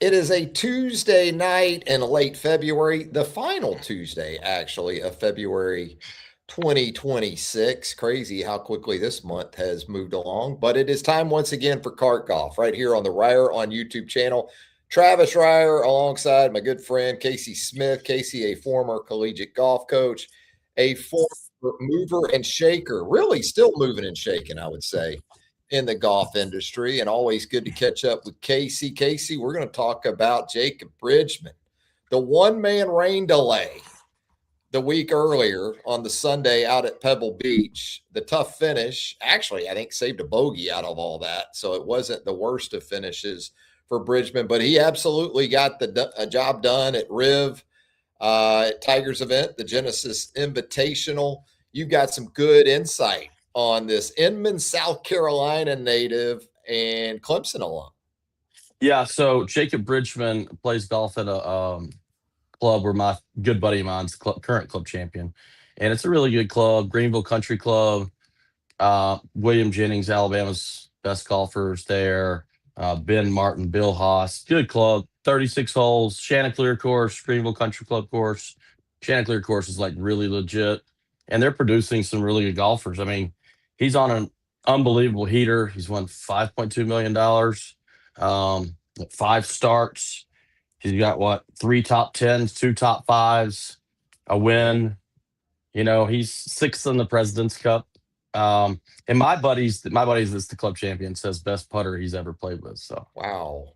It is a Tuesday night in late February, the final Tuesday, actually, of February 2026. Crazy how quickly this month has moved along. But it is time once again for Cart Golf right here on the Reier on YouTube channel. Travis Reier alongside my good friend Casey Smith. Casey, a former collegiate golf coach, a former mover and shaker, really still moving and shaking, I would say, in the golf industry, and always good to catch up with Casey. Casey, we're going to talk about Jacob Bridgeman, the one-man rain delay the week earlier on the Sunday out at Pebble Beach. The tough finish, actually, I think saved a bogey out of all that, so it wasn't the worst of finishes for Bridgeman, but he absolutely got a job done at at Tiger's event, the Genesis Invitational. You've got some good insight on this Inman, South Carolina native and Clemson alum. Yeah, so Jacob Bridgeman plays golf at a club where my good buddy of mine's current club champion. And it's a really good club, Greenville Country Club. William Jennings, Alabama's best golfers there. Ben Martin, Bill Haas. Good club, 36 holes, Chanticleer course, Greenville Country Club course. Chanticleer course is like really legit. And they're producing some really good golfers. I mean, he's on an unbelievable heater. He's won $5.2 million, 5 starts. He's got what, 3 top 10s, 2 top 5s, a win. You know, he's 6th in the President's Cup. And my buddies that's the club champion says best putter he's ever played with. So wow.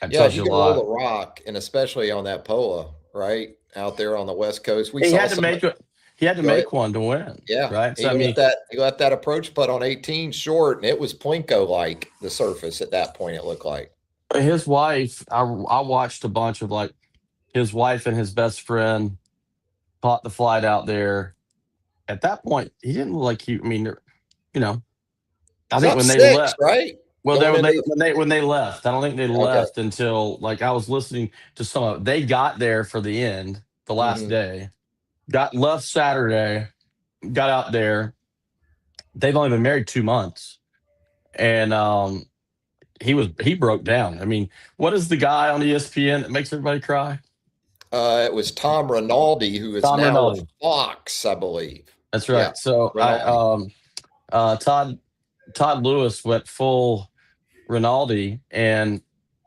That Yeah, tells you you a can roll lot. the rock, and especially on that POA, right? Out there on the West Coast. We He saw had to some. make it. He had to Go ahead. make one to win. Yeah. Right. He So I mean, left that approach putt on 18 short, and it was Plinko like the surface at that point, it looked like. his wife, I watched a bunch of like his wife and his best friend caught the flight out there. At that point, he didn't look like I mean, you know, I It's think up when they 6, left. right? Well, Going into when they left, I don't think they okay. left until like I was listening to some of. They got there for the end, the last Mm-hmm. day. Got left Saturday, got out there. They've only been married 2 months, and he broke down. I mean, what is the guy on ESPN that makes everybody cry? It was Tom Rinaldi, who is Tom now with Rinaldi. Fox, I believe. That's Yeah, right. So Rinaldi. Todd Lewis went full Rinaldi, and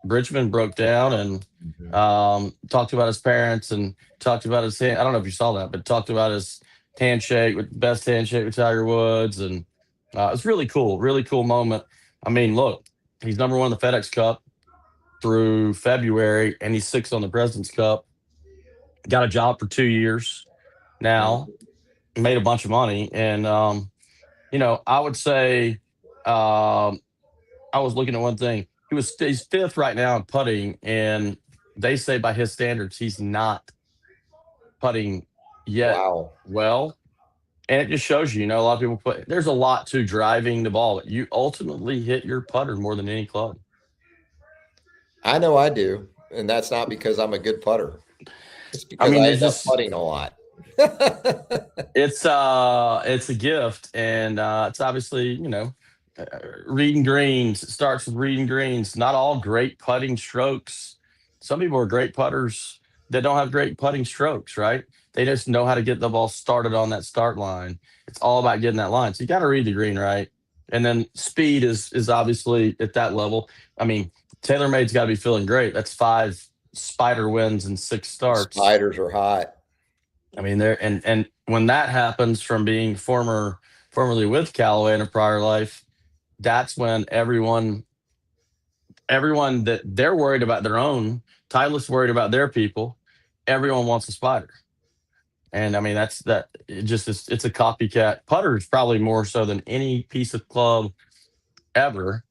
Bridgman broke down and Mhm. talked about his parents and talked about his hand. I don't know if you saw that, but talked about his handshake with best handshake with Tiger Woods, and it's really cool moment. I mean, look, he's number 1 in the FedEx Cup through February, and he's 6th on the President's Cup. Got a job for 2 years now, Mhm. made a bunch of money, and I would say I was looking at one thing. He's 5th right now in putting, and they say by his standards he's not putting yet Wow. well. And it just shows you, a lot of people there's a lot to driving the ball, but you ultimately hit your putter more than any club. I know I do, and that's not because I'm a good putter. It's I because mean, I there's end up just putting a lot. it's a gift, and it's obviously uh, reading greens. It starts with reading greens. Not all great putting strokes. Some people are great putters that don't have great putting strokes, right? They just know how to get the ball started on that start line. It's all about getting that line. So you got to read the green right, and then speed is obviously at that level. I mean, TaylorMade's got to be feeling great. That's 5 Spider wins and 6 starts. Spiders are hot. I mean, there and when that happens from being formerly with Callaway in a prior life, that's when everyone that they're worried about their own, Titleist's worried about their people. Everyone wants a spider, and I mean that's that. It just is, it's a copycat. Putter is probably more so than any piece of club ever.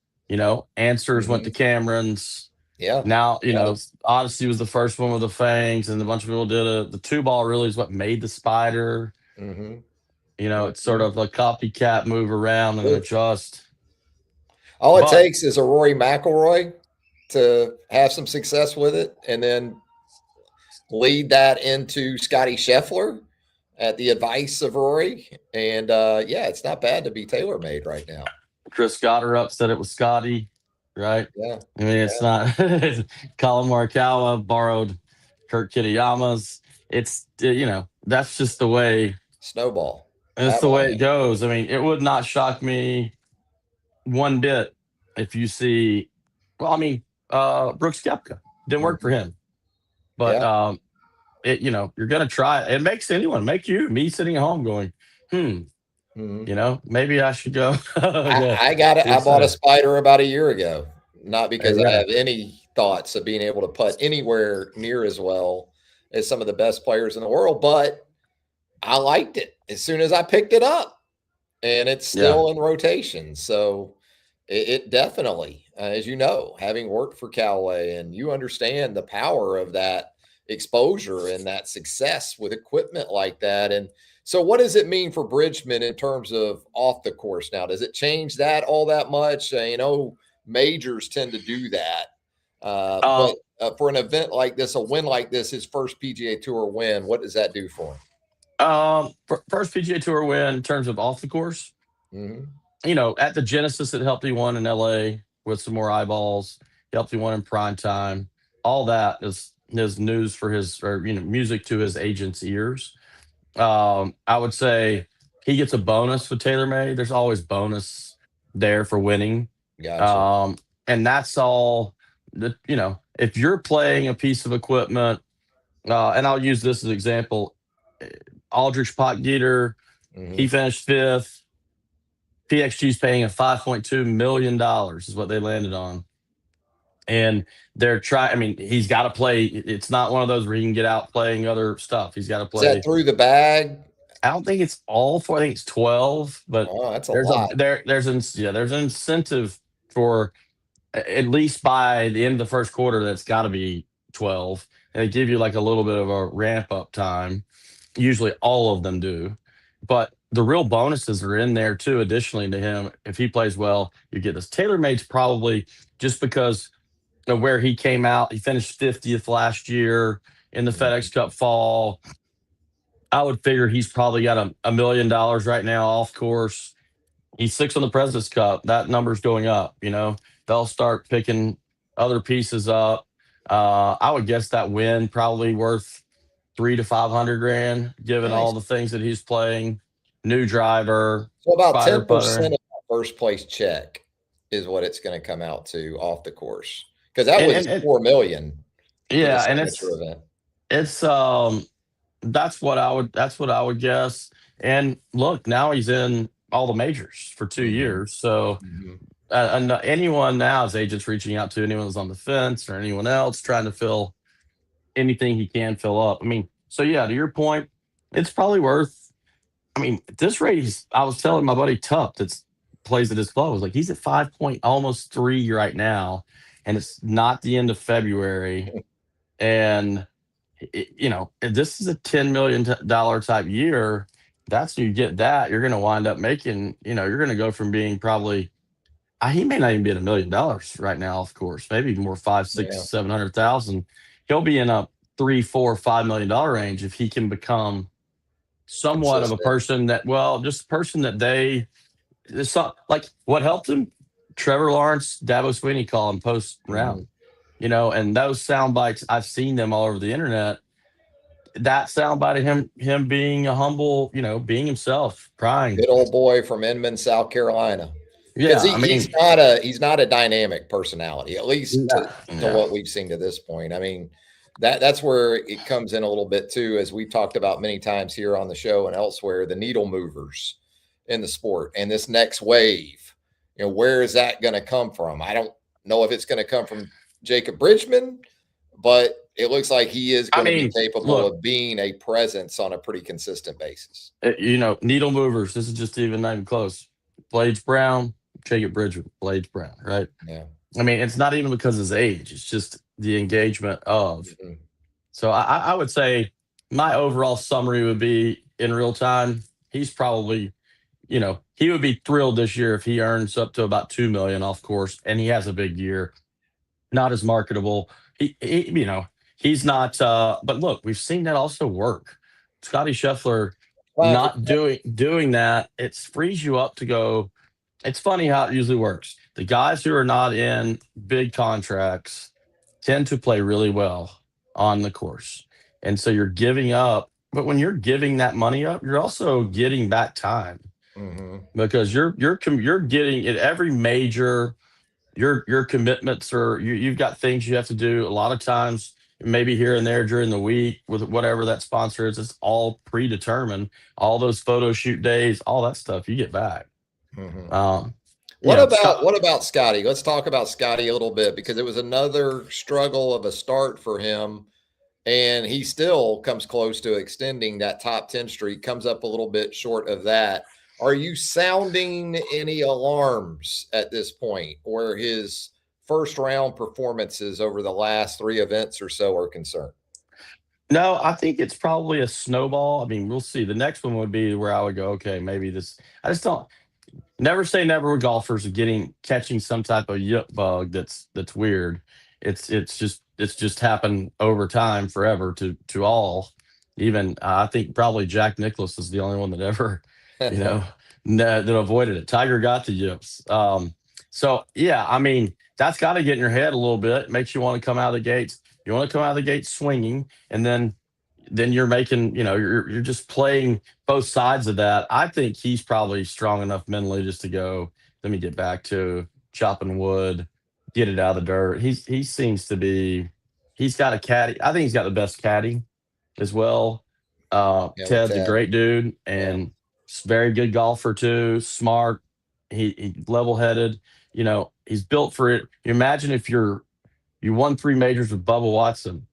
Answers went to Mhm. Cameron's. Yeah. Now, Yeah. Odyssey was the first one with the fangs, and a bunch of people did the 2 ball really is what made the spider. Mhm. It's sort Mhm. of a copycat move around and Sure. adjust. All it But takes is a Rory McElroy to have some success with it, and then lead that into Scotty Scheffler at the advice of Rory. And yeah, it's not bad to be TaylorMade right now. Chris got her up, said it was Scotty. right? Yeah. I mean, it's not Colin Morikawa borrowed Kurt Kitayama's. It's that's just the way. Snowball. That's the way it Avalanche. goes. I mean, it would not shock me one bit if you see. Well, I mean, Brooks Koepka didn't work for Mhm. him, but Yeah. you're gonna try it. It makes anyone, make you, me sitting at home going, Mhm. maybe I should go. Yeah, I got it. see I bought a Sunday. spider about a year ago, not There because you I go. have any thoughts of being able to putt anywhere near as well as some of the best players in the world, but I liked it as soon as I picked it up, and it's Yeah. still in rotation. So it definitely, as you know, having worked for Callaway, and you understand the power of that exposure and that success with equipment like that. And so, what does it mean for Bridgman in terms of off the course now? Does it change that all that much? Majors tend to do that. But Um, for an event like this, a win like this, his first PGA Tour win, what does that do for First PGA Tour win in terms of off the course. him? At the Genesis, it helped he won in LA with some more eyeballs. Helped he won in prime time. All that is news for his, or music to his agent's ears. I would say he gets a bonus with TaylorMade. There's always bonus there for winning. Gotcha. Um, and that's all that, if you're playing a piece of equipment, and I'll use this as an example. Aldrich Potgieter, he Mhm. finished fifth. PXG's paying a $5.2 million is what they landed on. And they're trying, I mean, he's got to play. It's not one of those where he can get out playing other stuff. He's got to Is that play. through the bag? I don't think it's all four. I think it's 12, but Oh, that's a there's a lot. there's an incentive for at least by the end of the first quarter that's got to be 12. And they give you like a little bit of a ramp up time. Usually all of them do. But the real bonuses are in there too, additionally to him. If he plays well, you get this. TaylorMade's probably just because of where he came out. He finished 50th last year in the Mhm. FedEx Cup fall. I would figure he's probably got $1 million right now off course. He's sixth on the President's Cup. That number's going up. They'll start picking other pieces up. I would guess that win probably worth 300 to 500 grand, given all Nice. the things that he's playing. New driver, So about spider 10% putter, of that first place check is what it's gonna come out to off the course, because that and was and 4 million for the yeah, and signature event. it's that's what I would guess. And look, now he's in all the majors for two Mhm. years. So Mhm. and anyone now, his agents reaching out to anyone who's on the fence or anyone else trying to fill anything he can fill up. I mean, so yeah, to your point, it's probably worth. I mean, at this rate, I was telling my buddy Tup that's plays at his club, I was like, he's at 5 point almost 3 right now, and it's not the end of February. And if this is a $10 million type year, that's you get that, you're going to wind up making, you're going to go from being probably, he may not even be at $1 million right now, of course, maybe more five, six, Yeah, 700,000. He'll be in a 3, 4, $5 million range if he can become somewhat of a consistent. person that, well, just a person that it's not like what helped him. Trevor Lawrence, Dabo Sweeney call him post Mhm. round, and those sound bites, I've seen them all over the internet. That soundbite of him being a humble, being himself, crying. Good old boy from Inman, South Carolina. Because Yeah, I he's mean, not a dynamic personality, at least yeah, to yeah. what we've seen to this point. I mean, that's where it comes in a little bit too, as we've talked about many times here on the show and elsewhere, the needle movers in the sport and this next wave. Where is that going to come from? I don't know if it's going to come from Jacob Bridgeman, but it looks like he is I going to be mean, capable look, of being a presence on a pretty consistent basis. needle movers. This is just even not even close. Blades Brown, Jacob Bridgeman, Blades Brown, right? Yeah. I mean, it's not even because of his age. It's just the engagement of. Mhm. So I would say my overall summary would be in real time. He's probably, he would be thrilled this year if he earns up to about 2 million off course, and he has a big year. Not as marketable. He's not. But look, we've seen that also work. Scotty Scheffler Classic. not doing that. It frees you up to go. It's funny how it usually works. the guys who are not in big contracts tend to play really well on the course. And so you're giving up, but when you're giving that money up, you're also getting back time Mm-hmm. because you're getting at every major your commitments are you've got things you have to do a lot of times maybe here and there during the week with whatever that sponsor is. It's all predetermined, all those photo shoot days, all that stuff you get back. Mm-hmm. um What about Scott. what about Scotty? Let's talk about Scotty a little bit because it was another struggle of a start for him, and he still comes close to extending that top 10 streak, comes up a little bit short of that. Are you sounding any alarms at this point where his first round performances over the last 3 events or so are concerned? No, I think it's probably a snowball. I mean, we'll see. The next one would be where I would go, okay, maybe this. I just don't. Never say never with golfers getting catching some type of yip bug that's weird. It's just happened over time forever to all. Even I think probably Jack Nicklaus is the only one that ever, you know, that avoided it. Tiger got the yips. So yeah, I mean that's got to get in your head a little bit. Makes you want to come out of the gates. You want to come out of the gates swinging, and then you're making, you're just playing both sides of that. I think he's probably strong enough mentally just to go, let me get back to chopping wood, get it out of the dirt. He seems to be he's got a caddy. I think he's got the best caddy as well. Yeah, with Ted's a Ted. great dude Yeah. and very good golfer too, smart. He level headed. He's built for it. You imagine if you won 3 majors with Bubba Watson,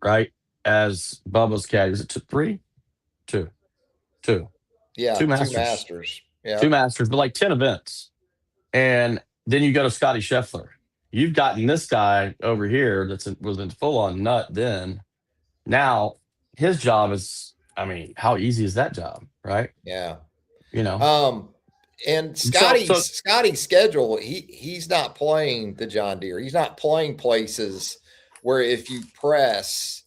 right? As Bubba's caddy. Was it three? Two. Two. Yeah, Two 2 Masters. Masters. Two Yep. Masters, but like 10 events. And then you go to Scotty Scheffler. You've gotten this guy over here was in full on nut then. Now his job is, I mean, how easy is that job, right? Yeah. You know. Um, and So Scotty's schedule, he's not playing the John Deere. He's not playing places where if you press,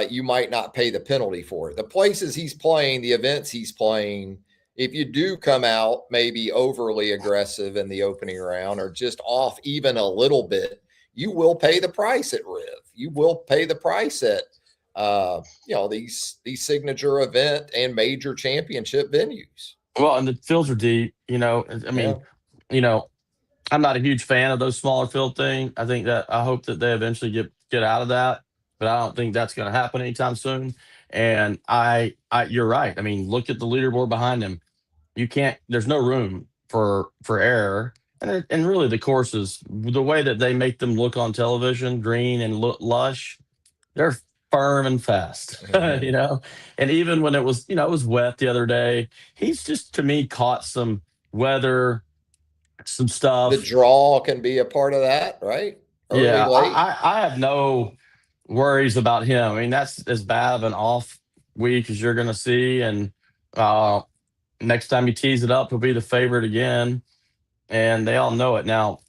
you might not pay the penalty for it. The places he's playing, the events he's playing, if you do come out maybe overly aggressive in the opening round or just off even a little bit, you will pay the price at Riv. You will pay the price at these signature event and major championship venues. well, and the fields are deep, I Yeah. mean, you know, I'm not a huge fan of those smaller field thing. I think that I hope that they eventually get out of that, but I don't think that's going to happen anytime soon. And you're right. I mean, look at the leaderboard behind him. You can't. There's no room for error. And really, the courses, the way that they make them look on television, green and lush, they're firm and fast. Mhm. And even when it was wet the other day, he's just to me caught some weather, some The stuff. draw can be a part of that, right? Early, Yeah, late. I have no worries about him. I mean, that's as bad of an off week as you're going to see. And uh, next time he tees it up, he'll be the favorite again. And they all know it. Now,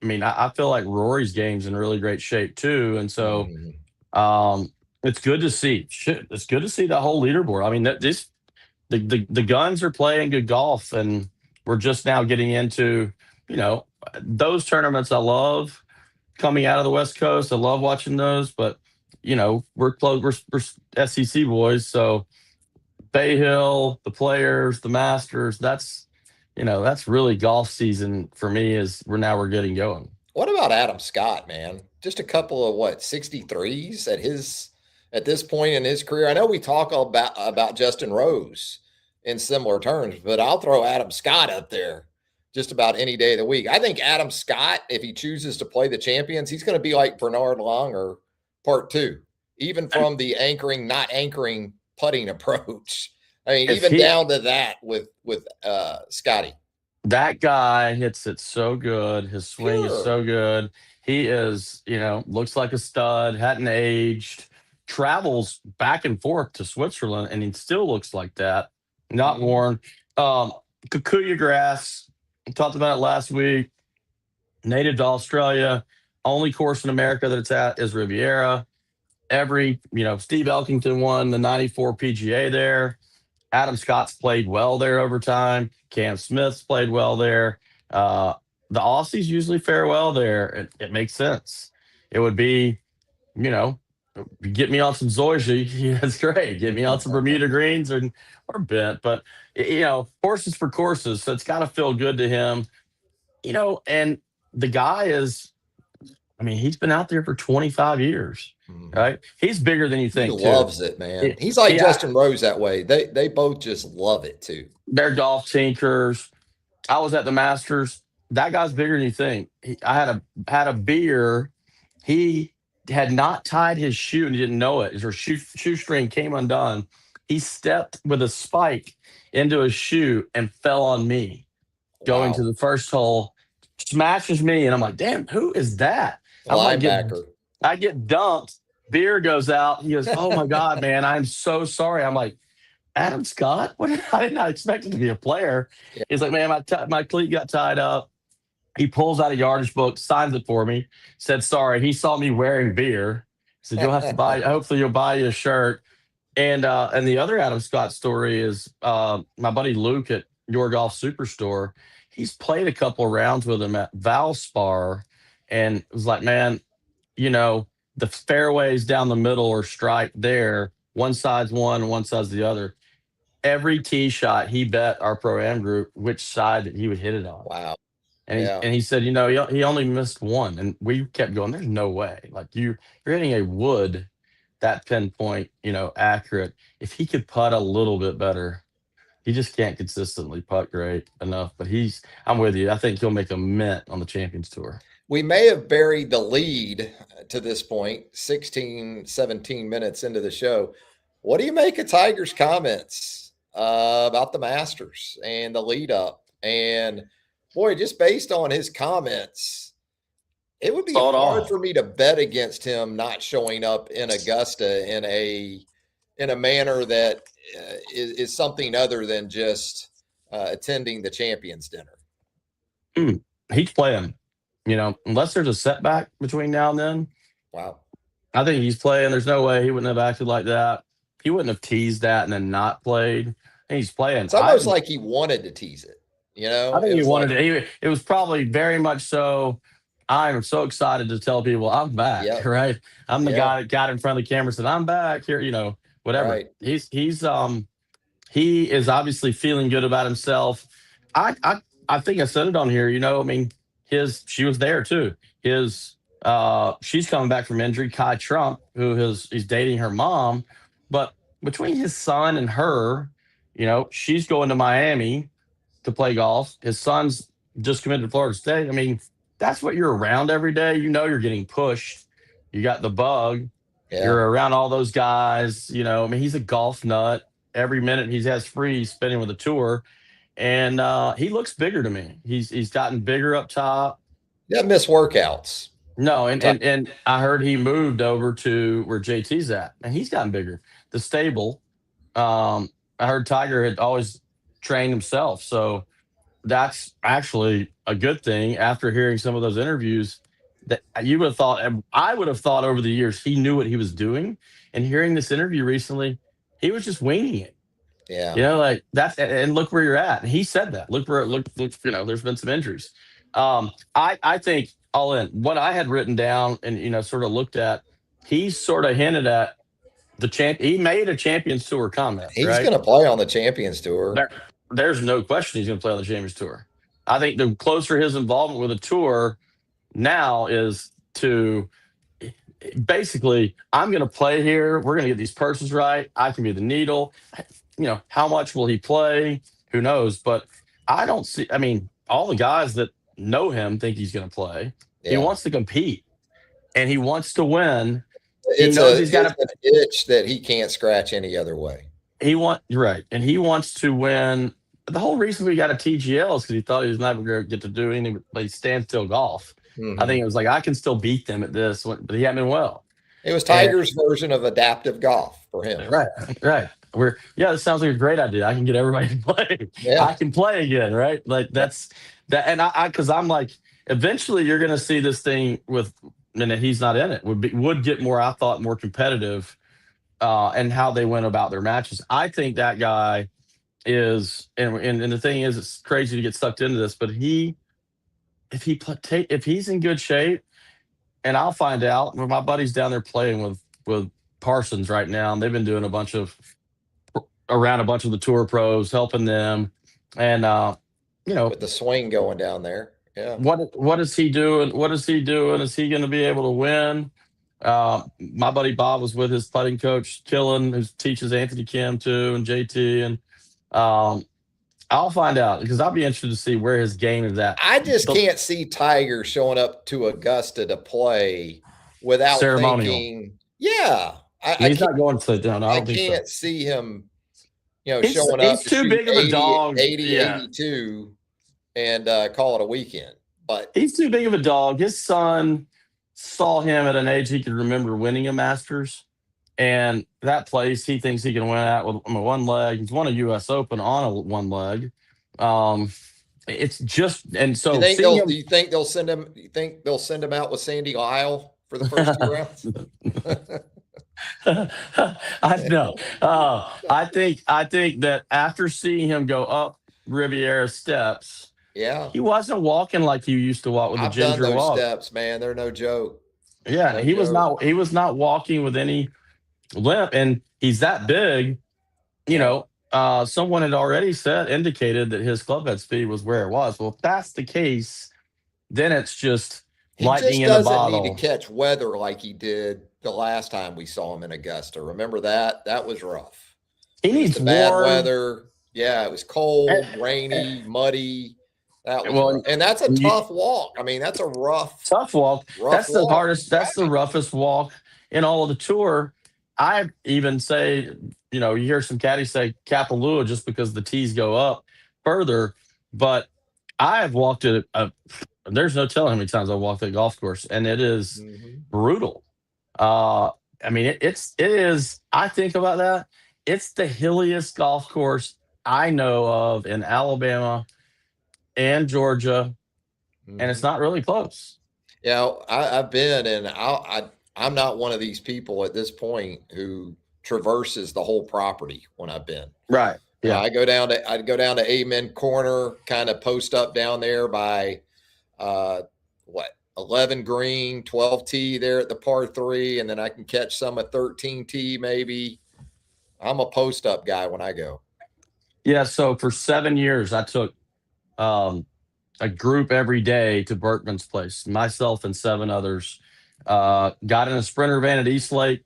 I mean, I feel like Rory's game's in really great shape too. And so Mhm. um, it's good to see. Shit, it's good to see that whole leaderboard. I mean, the guns are playing good golf, and we're just now getting into, those tournaments I love coming out of the West Coast. I love watching those, but we're close. We're SEC boys, so Bay Hill, the Players, the Masters. That's really golf season for me. Is we're getting going. What about Adam Scott, man? Just a couple of 63s at this point in his career. I know we talk about Justin Rose in similar terms, but I'll throw Adam Scott up there just about any day of the week. I think Adam Scott, if he chooses to play the champions, he's going to be like Bernard Langer part 2, even And from the anchoring, not anchoring putting approach. I mean, if even he down to that with Scotty. that guy hits it so good, his swing is Sure. so good. He is, looks like a stud, hadn't aged, travels back and forth to Switzerland, and he still looks like that. Not Mhm. worn. Um, Kikuyu grass. We talked about it last week. Native to Australia. Only course in America that it's at is Riviera. Steve Elkington won the 94 PGA there. Adam Scott's played well there over time. Cam Smith's played well there. Uh, the Aussies usually fare well there. It makes sense. It would be, you know, get me on some Zoysia. Yeah, that's great. Get me on some Bermuda greens or bent. But horses for courses. So it's got to feel good to him. And the guy is, I mean, he's been out there for 25 years, right? He's bigger than you He think, too. loves it, man. He's like Justin Rose that way. They both just love it too. They're golf tinkers. I was at the Masters. That guy's bigger than you think. I had a beer. He had not tied his shoe and he didn't know it. His shoestring came undone. He stepped with a spike into his shoe and fell on me going to the first hole, smashes me, and I'm like, damn, who is that? Linebacker. I get dumped. Beer goes out. He goes, oh my God, man, I'm so sorry. I'm like, Adam Scott? I did not expect him to be a player. Yeah. He's like, man, my cleat got tied up. He pulls out a yardage book, signs it for me, said sorry. He saw me wearing beer. He said, you'll have to buy, hopefully you'll buy you a shirt. And the other Adam Scott story is my buddy Luke at Your Golf Superstore. He's played a couple rounds with him at Valspar and was like, man, the fairways down the middle are striped there. One side's one side's the other. Every tee shot, he bet our Pro-Am group which side that he would hit it on. Wow. And he said, he only missed one. And we kept going, there's no way. Like you're hitting a wood that pinpoint, accurate. If he could putt a little bit better, he just can't consistently putt great enough. But I'm with you. I think he'll make a mint on the Champions Tour. We may have buried the lead to this point, 16, 17 minutes into the show. What do you make of Tiger's comments about the Masters and the lead up? And boy, just based on his comments, it would be hard for me to bet against him not showing up in Augusta in a manner that is something other than just attending the Champions Dinner. He's playing, unless there's a setback between now and then. Wow. I think he's playing. There's no way he wouldn't have acted like that. He wouldn't have teased that and then not played. And he's playing. It's almost like he wanted to tease it. I think he wanted to. It was probably very much so. I'm so excited to tell people I'm back, right? I'm the guy that got in front of the camera and said, I'm back here, whatever. Right. He is obviously feeling good about himself. I think I said it on here, she was there too. She's coming back from injury, Kai Trump, he's dating her mom. But between his son and her, she's going to Miami to play golf. His son's just committed to Florida State. I mean, that's what you're around every day. You're getting pushed. You got the bug. Yeah. You're around all those guys. He's a golf nut. Every minute he has free, he's spending with the tour. And he looks bigger to me. He's gotten bigger up top. Yeah, miss workouts. No, and I heard he moved over to where JT's at, and he's gotten bigger. The stable. I heard Tiger had always trained himself, so that's actually a good thing. After hearing some of those interviews, that you would have thought, I would have thought over the years he knew what he was doing, and hearing this interview recently, he was just winging it. Yeah, like that's, and look where you're at. And he said that. Look, there's been some injuries. I think all in what I had written down and sort of looked at, he sort of hinted at he made a Champions Tour comment. He's going to play on the Champions Tour. There's no question he's going to play on the Champions Tour. I think the closer his involvement with the tour now is to basically, I'm going to play here. We're going to get these purses right. I can be the needle. How much will he play? Who knows? But I don't see, all the guys that know him think he's going to play. Yeah. He wants to compete and he wants to win. He's got an itch that he can't scratch any other way. Right. And he wants to win. The whole reason we got a TGL is because he thought he was never going to get to do any standstill golf. Mm-hmm. I think it was like, I can still beat them at this, but he hadn't been well. It was Tiger's version of adaptive golf for him. Right. This sounds like a great idea. I can get everybody to play. Yeah. I can play again, right? Like that's that. And because I'm like, eventually you're going to see this thing and he's not in it, would get more, I thought, more competitive and how they went about their matches. I think that guy is, and the thing is, it's crazy to get sucked into this, but he if he's in good shape, and I'll find out. My buddy's down there playing with Parsons right now, and they've been doing around a bunch of the tour pros, helping them. And with the swing going down there. Yeah. what is he doing? What is he doing? Is he going to be able to win? My buddy Bob was with his putting coach, Killen, who teaches Anthony Kim too, and JT, and I'll find out because I'll be interested to see where his game is at. I just can't see Tiger showing up to Augusta to play without ceremonial. thinking, yeah. He's not going to down. I can't see him, showing up. He's too big of a dog. 82 and call it a weekend. But he's too big of a dog. His son saw him at an age he could remember winning a Masters. And that place he thinks he can win at with one leg. He's won a U.S. Open on one leg. It's just, and so do you think they'll send him? You think they'll send him out with Sandy Lyle for the first 2 rounds? I know. I think that after seeing him go up Riviera steps, yeah, he wasn't walking like he used to walk with the ginger done those walk. steps, man. They're no joke. Yeah, he was not walking with any limp, and he's that big. Someone had already indicated that his club head speed was where it was. Well, if that's the case, then it's just lightning in a bottle. He doesn't need to catch weather like he did the last time we saw him in Augusta. Remember that? That was rough. He needs bad weather. Yeah, it was cold, rainy, muddy. And that's a tough walk. I mean, that's a tough walk. That's the hardest. That's the roughest walk in all of the tour. I even say, you hear some caddies say Kapalua just because the tees go up further. But I have walked it. There's no telling how many times I walked that golf course, and it is brutal. I mean, it is. I think about that. It's the hilliest golf course I know of in Alabama and Georgia, and it's not really close. Yeah, I've been, and I'm not one of these people at this point who traverses the whole property when I've been. Right. Yeah. I'd go down to Amen Corner, kind of post up down there by 11 green, 12 tee there at the par 3, and then I can catch some at 13 tee maybe. I'm a post up guy when I go. Yeah. So for 7 years, I took a group every day to Berkman's place, myself and 7 others. Got in a Sprinter van at East Lake,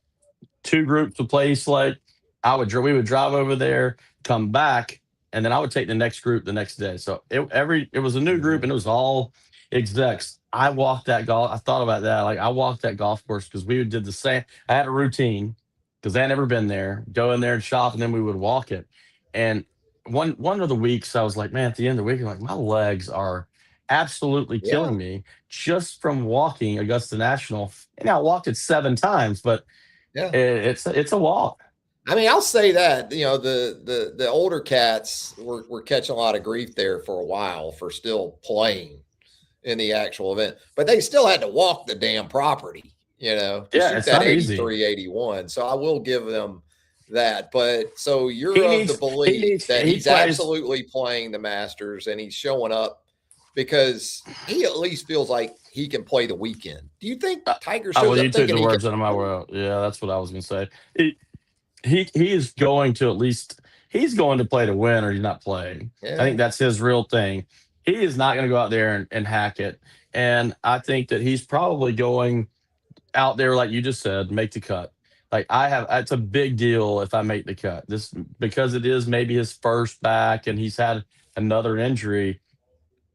2 groups to play East Lake. We would drive over there, come back, and then I would take the next group the next day. So it was a new group, and it was all execs. I thought about that. Like, I walked that golf course because we did the same. I had a routine because I had never been there. Go in there and shop, and then we would walk it. And one of the weeks, I was like, man, at the end of the week, I'm like, my legs are absolutely killing me just from walking Augusta National. And I walked it 7 times, but it's a walk. I mean, I'll say that, the older cats were catching a lot of grief there for a while for still playing in the actual event, but they still had to walk the damn property, it's not 83, 81. So I will give them that. But so you're of the belief that he's absolutely playing the Masters and he's showing up because he at least feels like he can play the weekend. Do you think Tiger shows up? You took the words out of my mouth. Yeah, that's what I was going to say. He is going to he's going to play to win or he's not playing. Yeah. I think that's his real thing. He is not going to go out there and hack it. And I think that he's probably going out there, like you just said, make the cut. Like it's a big deal if I make the cut. Because it is maybe his first back and he's had another injury.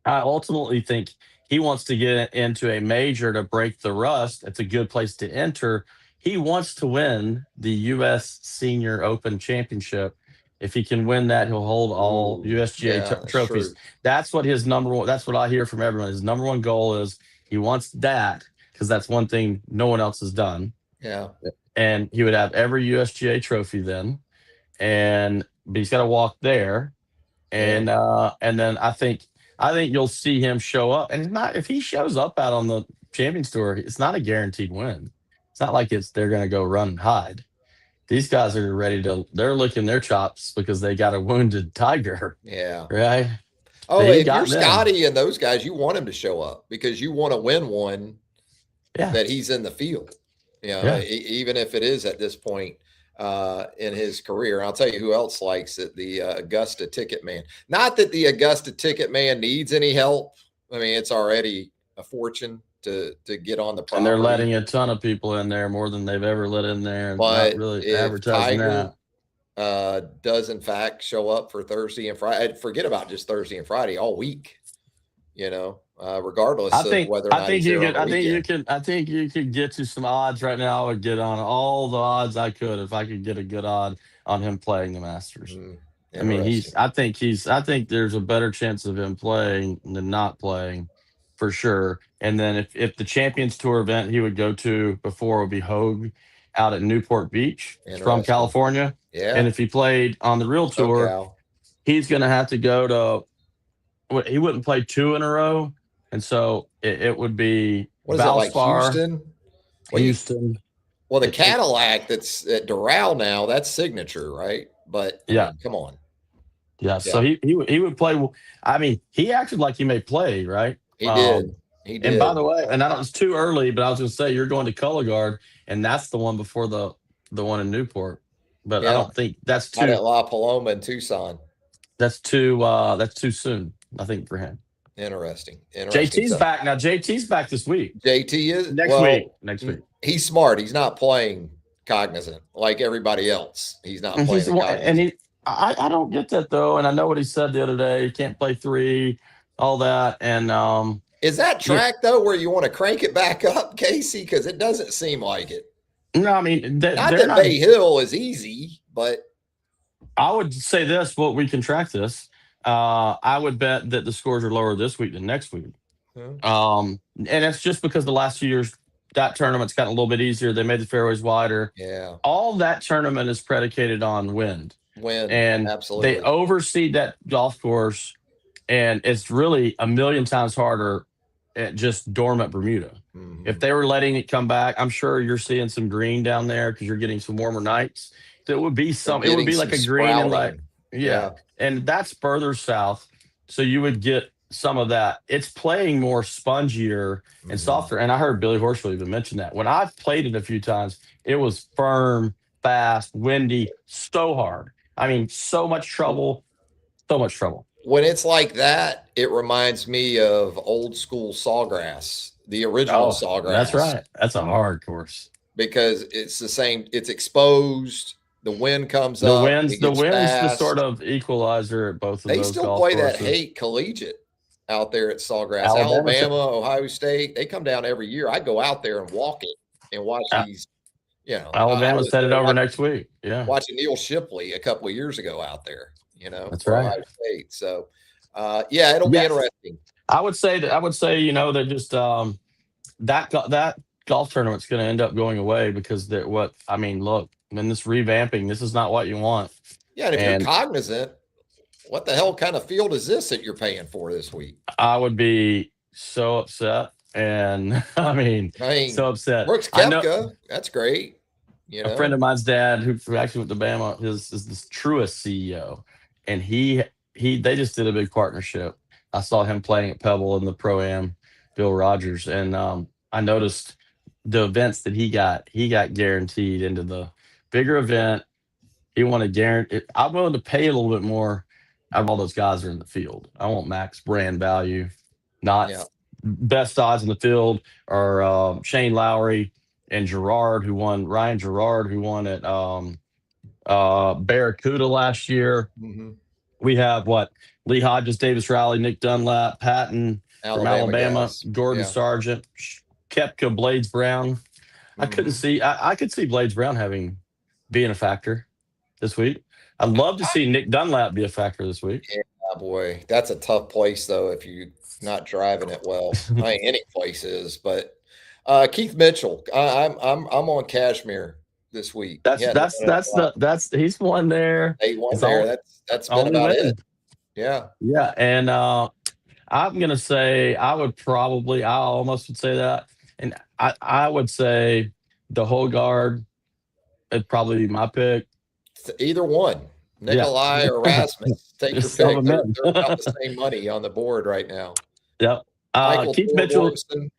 I ultimately think he wants to get into a major to break the rust. It's a good place to enter. He wants to win the U.S. Senior Open Championship. If he can win that, he'll hold all USGA trophies. True. That's what his number one. That's what I hear from everyone. His number one goal is he wants that because that's one thing no one else has done. Yeah, and he would have every USGA trophy then, but he's got to walk there, and then I think you'll see him show up. And if he shows up out on the Champions Tour, it's not a guaranteed win. It's not like they're going to go run and hide. These guys are they're licking their chops because they got a wounded Tiger. Yeah. Right. Oh, He if you're got them. Scotty and those guys, you want him to show up because you want to win one Yeah. that he's in the field. Even if it is at this point in his career. I'll tell you who else likes it, the Augusta Ticket Man. Not that the Augusta Ticket Man needs any help. I mean, it's already a fortune to get on the property. And they're letting a ton of people in there, more than they've ever let in there, and But not really if advertising Tiger that. does in fact show up for Thursday and Friday, forget about just Thursday and Friday, all week, regardless of whether or not he's there on the weekend. I think you could get to some odds right now. I would get on all the odds I could if I could get a good odd on him playing the Masters. I mean, I think there's a better chance of him playing than not playing, for sure. And then if the Champions Tour event he would go to before would be Hogue out at Newport Beach from California. Yeah. And if he played on the real tour, he's going to have to go to. He wouldn't play 2 in a row, and so it would be Valspar, Houston. Houston. Well, the Cadillac that's at Doral now, that's signature, right? But I mean, come on. Yeah, so he would play. I mean, he acted like he may play, right? He did. He did. And by the way, and I don't, it's too early, but I was going to say you're going to Color Guard, and that's the one before the one in Newport. But I don't think that's too. Not at La Paloma in Tucson. That's too soon, I think, for him. Interesting. JT's back now. JT's back this week. JT is next week. He's smart. He's not playing Cognizant like everybody else. He's not playing Cognizant. And I don't get that though. And I know what he said the other day. He can't play 3, all that. And is that track though where you want to crank it back up, Casey? Because it doesn't seem like it. No, I mean, not that Bay Hill is easy, but I would say this: we can track this. I would bet that the scores are lower this week than next week. And it's just because the last few years that tournament's gotten a little bit easier. They made the fairways wider. Yeah. All that tournament is predicated on wind. And absolutely. They overseed that golf course, and it's really a million times harder at just dormant Bermuda. Mm-hmm. If they were letting it come back, I'm sure you're seeing some green down there because you're getting some warmer nights. So it would be like a green and like and that's further south. So you would get some of that. It's playing more spongier and softer. And I heard Billy Horschel even mention that. When I've played it a few times, it was firm, fast, windy, so hard. I mean, so much trouble. When it's like that, it reminds me of old school Sawgrass, the original Sawgrass. That's right. That's a hard course. Because it's the same. It's exposed. The wind comes up. The wind's the sort of equalizer at both of those. They still play that Haight Collegiate out there at Sawgrass. Alabama, Ohio State. They come down every year. I go out there and walk it and watch these. Alabama's headed over next week. Yeah, watching Neil Shipley a couple of years ago out there. That's right. Ohio State. So, it'll be interesting. I would say that just that golf tournament's going to end up going away because look, in this revamping, this is not what you want. Yeah, and if you're Cognizant, what the hell kind of field is this that you're paying for this week? I would be so upset. And so upset. Brooks Koepka, that's great. A friend of mine's dad, who actually went to Bama, is the truest CEO, and they just did a big partnership. I saw him playing at Pebble in the Pro-Am, Bill Rogers, and I noticed the events that he got guaranteed into the bigger event. He wanted guarantee. I'm willing to pay a little bit more. Out of all those guys are in the field. I want max brand value, not best odds in the field, or Shane Lowry and Ryan Gerard, who won at Barracuda last year. Mm-hmm. We have Lee Hodges, Davis Riley, Nick Dunlap, Patton from Alabama, Gordon Sargent, Koepka, Blades Brown. I could see Blades Brown being a factor this week. I'd love to see Nick Dunlap be a factor this week. Yeah, boy, that's a tough place though if you're not driving it well. Any place is, but Keith Mitchell, I'm on Cashmere this week. He's won there. He won there. That's been about it. Yeah. Yeah, and I'm gonna say I almost would say that, and I would say the whole guard would probably be my pick. Either one. Nikolai or Rasmus, take your Just sub pick. 'em They're in. about the same money on the board right now. Yep. Michael Keith Mitchell. Thorbjornsen,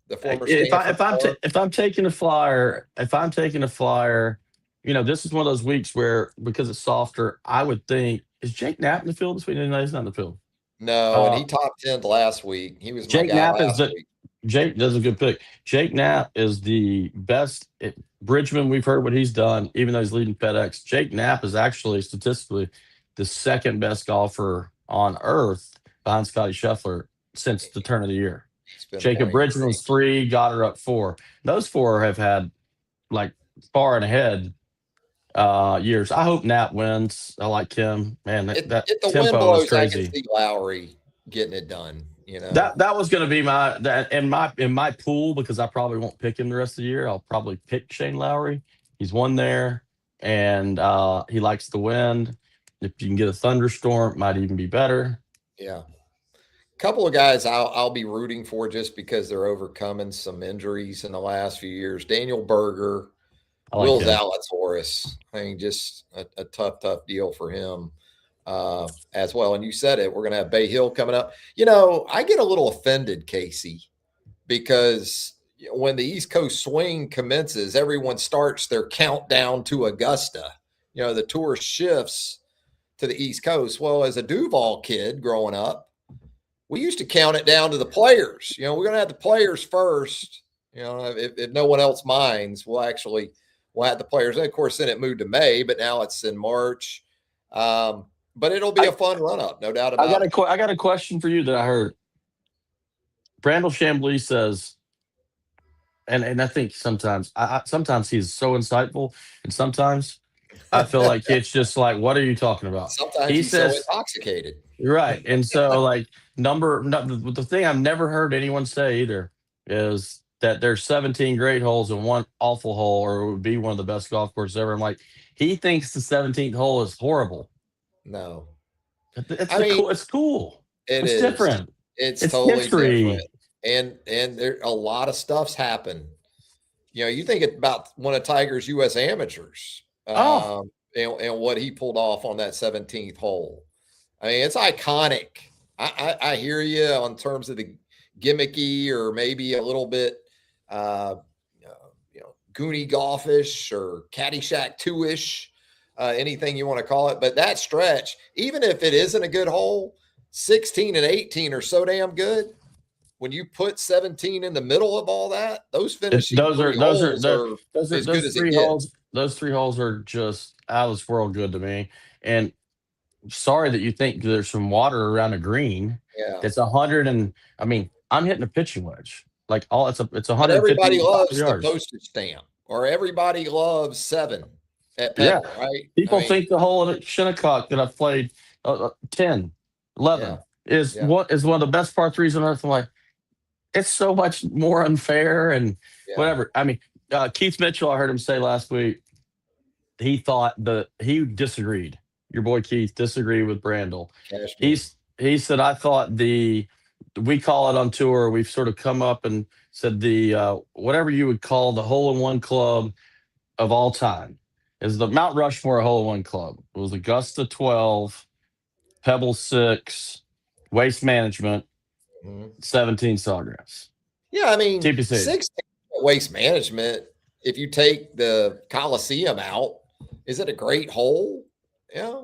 the former If Stanford star. if I'm taking a flyer, this is one of those weeks where because it's softer, I would think is Jake Knapp in the field this week? No, he's not in the field. No, and he top 10'd last week. He was my Jake guy Knapp is last the week. Jake does a good pick. Jake Knapp is the best. Bridgman, we've heard what he's done, even though he's leading FedEx. Jake Knapp is actually statistically the second best golfer on earth behind Scotty Scheffler since the turn of the year. He's been Jacob playing Bridgman was 3, Goddard up 4. Those 4 have had like far and ahead years. I hope Knapp wins. I like him. Man, that if the wind tempo blows, is crazy. I can see Lowry getting it done. That was going to be in my pool because I probably won't pick him the rest of the year. I'll probably pick Shane Lowry. He's won there, and he likes the wind. If you can get a thunderstorm, it might even be better. Yeah. Couple of guys I'll be rooting for just because they're overcoming some injuries in the last few years. Daniel Berger, Will Zalatoris. I mean, just a tough deal for him as well. And you said it. We're going to have Bay Hill coming up. I get a little offended, Casey, because when the East Coast swing commences, everyone starts their countdown to Augusta. The tour shifts to the East Coast. Well, as a Duval kid growing up, we used to count it down to the players. We're going to have the players first. If no one else minds, we'll have the players. And of course, then it moved to May, but now it's in March. But it'll be a fun run up, no doubt about it. I got a question for you that I heard. Brandel Chambly says, and I think sometimes he's so insightful, and sometimes I feel like it's just like, what are you talking about? Sometimes he's so intoxicated. Right. And so the thing I've never heard anyone say either is that there's 17 great holes and one awful hole, or it would be one of the best golf courses ever. I'm like, he thinks the 17th hole is horrible. No. It's cool. It's different. It's totally different. And there a lot of stuff's happened. You think about one of Tiger's U.S. amateurs and what he pulled off on that 17th hole. I mean, it's iconic. I hear you on terms of the gimmicky or maybe a little bit, goony golfish or Caddyshack 2-ish, anything you want to call it. But that stretch, even if it isn't a good hole, 16 and 18 are so damn good. When you put 17 in the middle of all that, those finishing those as good as it gets. Those 3 holes are just out of this world good to me. And sorry that you think there's some water around a green. Yeah, it's 100 and I'm hitting a pitching wedge. Like it's 150. But everybody loves yards. The postage stamp, or everybody loves 7 at Pebble, right? People think the hole at Shinnecock that I've played 10, 11 is one of the best par 3s on earth. I'm like, it's so much more unfair and whatever. I mean, Keith Mitchell, I heard him say last week, he disagreed. Your boy Keith disagreed with Brandel. He said, I thought we call it on tour, we've sort of come up and said whatever you would call the hole-in-one club of all time is the Mount Rushmore hole-in-one club. It was Augusta 12, Pebble 6, Waste Management, 17 Sawgrass. Yeah, I mean, TPC. 16 Waste Management, if you take the Coliseum out, is it a great hole? Yeah.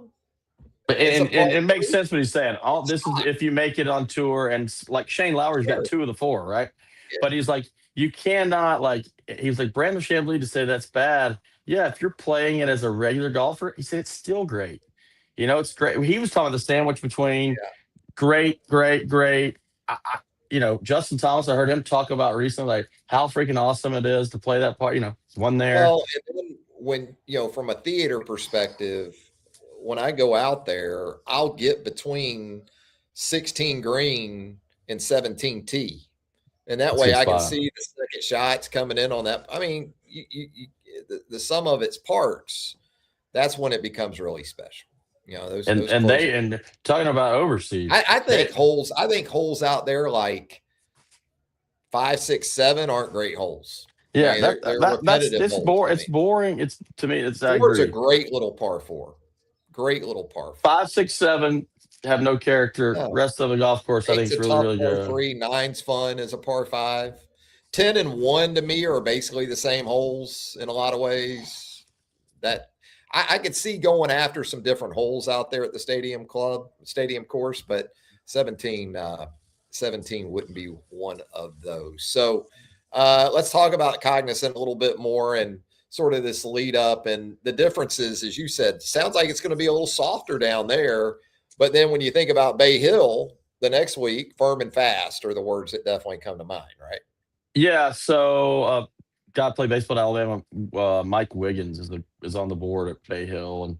And it makes sense what he's saying. This is if you make it on tour, and like Shane Lowry's got 2 of the 4, right? Yeah. But he's like, you cannot he's like Brandel Chambly to say that's bad. Yeah, if you're playing it as a regular golfer, he said it's still great. It's great. He was talking about the sandwich between great. Justin Thomas, I heard him talk about recently, like how freaking awesome it is to play that part. One there. Well, and then when from a theater perspective, when I go out there, I'll get between 16 green and 17 tee. And that way I can see the second shots coming in on that. I mean, the sum of its parts, that's when it becomes really special. And talking about overseas, I think holes out there like 5, 6, 7 aren't great holes. Yeah, they're repetitive holes. It's boring. It's to me, it's Ford's a great little par 4. Great little par 5, 6, 7 have no character. No. Rest of the golf course, I think, Eight's is a really, tough really par good. 3. 9's fun as a par 5. 10 and 1 to me are basically the same holes in a lot of ways. That I could see going after some different holes out there at the stadium course, but 17 wouldn't be one of those. So let's talk about Cognizant a little bit more and sort of this lead up and the differences, as you said. Sounds like it's going to be a little softer down there, but then when you think about Bay Hill the next week, firm and fast are the words that definitely come to mind, right? Yeah, so guy played baseball at Alabama. Mike Wiggins is on the board at Bay Hill, and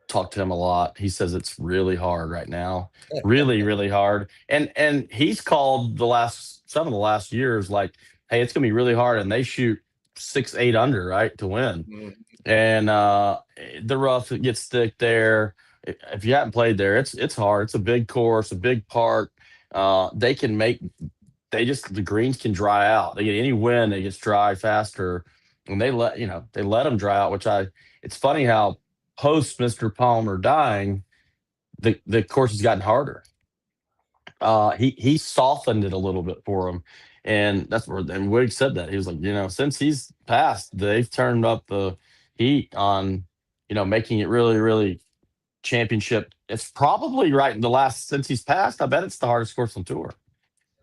talked to him a lot. He says it's really hard right now, really, really hard. And he's called some of the last years like, hey, it's gonna be really hard, and they shoot 6, 8 under, right, to win. Mhm. And the rough gets thick there. If you haven't played there, it's hard. It's a big course, a big park. The greens can dry out. They get any wind, it gets dry faster, and they let them dry out. It's funny how post Mr. Palmer dying, the course has gotten harder. He softened it a little bit for him, and that's where and Wig said that he was like, since he's passed, they've turned up the heat on, making it really, really championship. It's probably right in the last since he's passed. I bet it's the hardest course on tour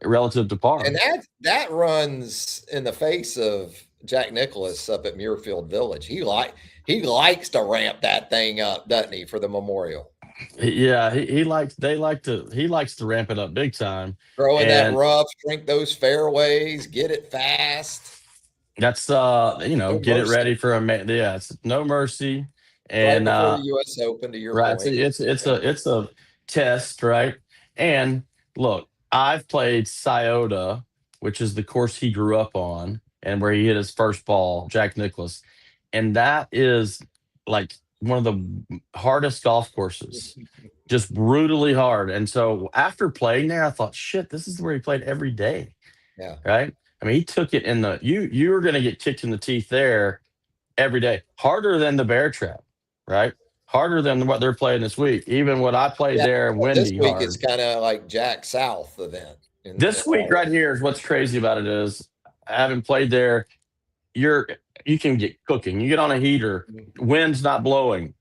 relative to par. And that runs in the face of Jack Nicklaus up at Muirfield Village. He likes to ramp that thing up, doesn't he, for the Memorial? Yeah, he likes to ramp it up big time. Throw in that And rough, shrink those fairways, get it fast. that's No get it mercy. ready for it's no mercy. Right And before the U.S. Open, to your right, point. it's a test, right? And look, I've played Scioto, which is the course he grew up on and where he hit his first ball, Jack Nicklaus, and that is like one of the hardest golf courses, just brutally hard. And so after playing there, I thought, shit, this is where he played every day, Yeah. right? I mean, he took it in you were going to get kicked in the teeth there every day, harder than the Bear Trap, right? Harder than what they're playing this week. Even what I played there, This windy week hard. it's kind of like Jack South event. This week right here is what's crazy about it is I haven't played there. You can get cooking. You get on a heater, wind's not blowing,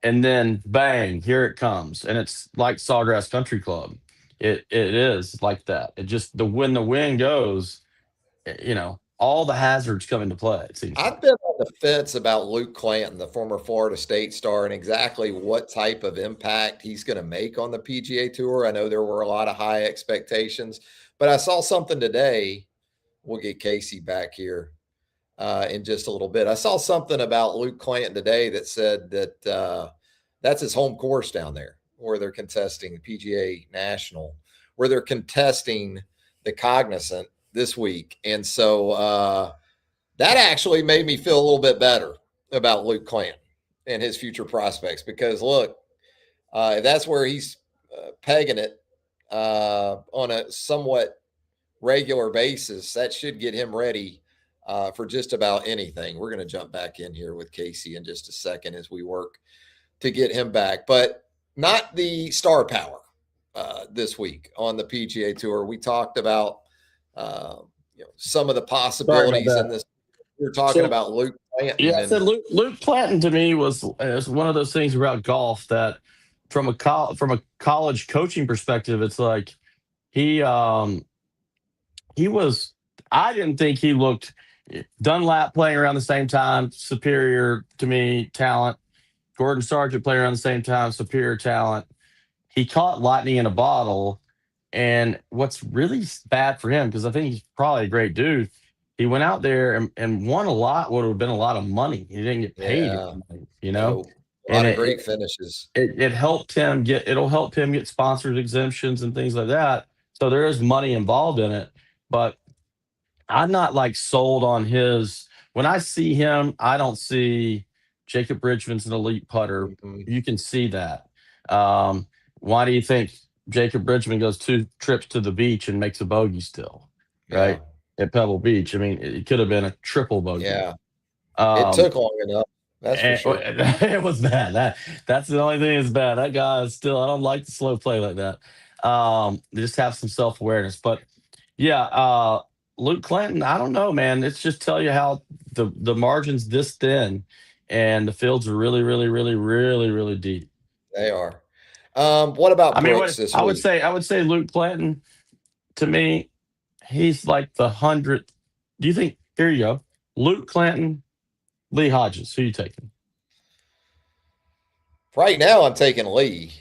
and then bang, here it comes, and it's like Sawgrass Country Club. It is like that. It just when the wind goes, all the hazards come into play. It seems. I've been on the fence about Luke Clanton, the former Florida State star, and exactly what type of impact he's going to make on the PGA Tour. I know there were a lot of high expectations, but I saw something today. We'll get Casey back here in just a little bit. I saw something about Luke Clanton today that said that that's his home course down there where they're contesting the PGA National, where they're contesting the Cognizant this week. And so that actually made me feel a little bit better about Luke Clanton and his future prospects because, look, if that's where he's pegging it on a somewhat regular basis, that should get him ready for just about anything. We're going to jump back in here with Casey in just a second as we work to get him back, but not the star power this week on the PGA Tour. We talked about some of the possibilities in this. We were talking about Luke Clanton. Yeah, I said Luke Clanton to me was one of those things about golf that from a college coaching perspective, it's like he was. I didn't think he looked. Dunlap playing around the same time, superior to me talent. Gordon Sargent playing around the same time, superior talent. He caught lightning in a bottle. And what's really bad for him, because I think he's probably a great dude, he went out there and won a lot, would have been a lot of money. He didn't get paid, money, No, a lot of great finishes. It'll help him get sponsors exemptions and things like that. So there is money involved in it. But I'm not like sold on his. When I see him, I don't see Jacob Bridgman's an elite putter. Mm-hmm. You can see that. Why do you think Jacob Bridgeman goes 2 trips to the beach and makes a bogey still, right? At Pebble Beach. I mean, it could have been a triple bogey. Yeah. It took long enough. That's for sure. It was bad. That's the only thing that's bad. That guy is still. I don't like the slow play like that. Just have some self awareness. But yeah, Luke Clinton. I don't know, man. It's just tell you how the margins this thin, and the fields are really, really, really, really, really deep. They are. What about I mean, Brooks what this week? I would say Luke Clinton to me, he's like the 100th. Do you think? Here you go. Luke Clinton, Lee Hodges. Who you taking? Right now, I'm taking Lee.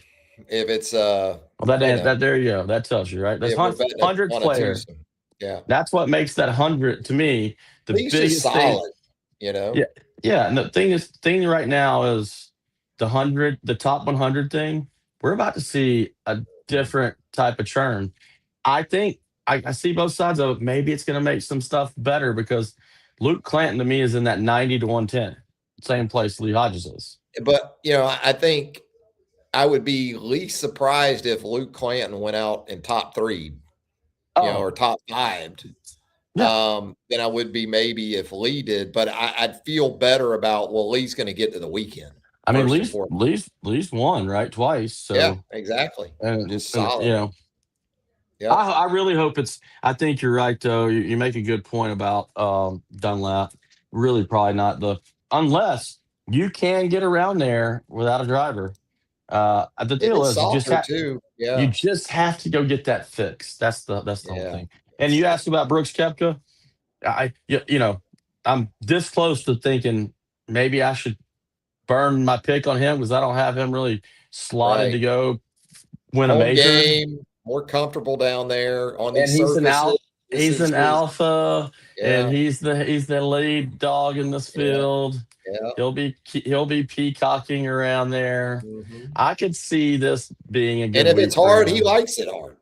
If it's Well, that there you go. That tells you, right? That's if we're betting it 100th on a player. twosome, yeah, That's what makes that 100 to me the Lee's just biggest thing. solid. You know, Yeah, yeah. And the thing right now is the top 100 thing. We're about to see a different type of churn. I think I see both sides of it. Maybe it's going to make some stuff better because Luke Clanton to me is in that 90 to 110, same place Lee Hodges is. but I think I would be least surprised if Luke Clanton went out in top 3, or top 5. Yeah. Than I would be maybe if Lee did. But I'd feel better about Lee's going to get to the weekend. I mean, First and foremost. Lee's won, right? Twice. So Yeah, exactly. Just solid. Yeah. I really hope I think you're right, though. You make a good point about Dunlap. Really, probably not unless you can get around there without a driver. The deal It's is softer too. you Yeah. just have to go get that fixed. That's the whole Yeah. thing. And you asked about Brooks Koepka. I'm this close to thinking maybe I should burn my pick on him because I don't have him really slotted to Right. go win a Home major. game, more comfortable down there on And these surfaces. he's an alpha, Yeah. and he's the lead dog in this field. Yeah. He'll be peacocking around there. Mhm. I could see this being a good And if week it's for hard, him. he likes it hard.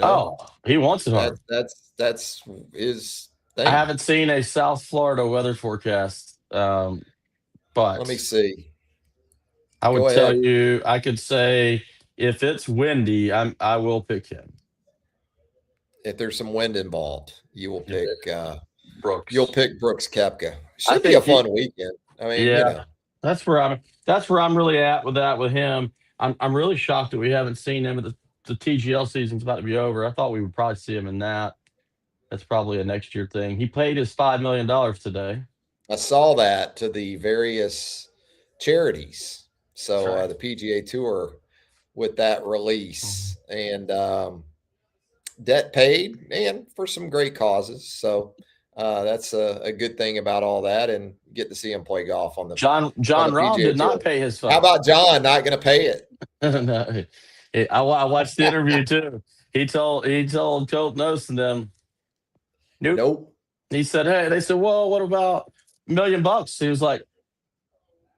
Oh, he wants it hard. That's his thing. I haven't seen a South Florida weather forecast, but Let me see. I would Go tell ahead. you, I could say if it's windy, I will pick him. If there's some wind involved, you will pick Brooks. You'll pick Brooks Koepka. I Should be a think fun weekend. I mean, yeah, that's where I'm really at with him. I'm really shocked that we haven't seen him at the TGL season's about to be over. I thought we would probably see him in that. That's probably a next year thing. He paid his $5 million today. I saw that to the various charities. So right. the PGA Tour with that release and debt paid and for some great causes. So that's a good thing about all that, and get to see him play golf on the John Rahm did not pay his fine. How about John not going to pay it? No, I watched the interview too. He told Colt Knost and them. Nope. He said, "Hey," they said, "Well, what about $1 million?" He was like,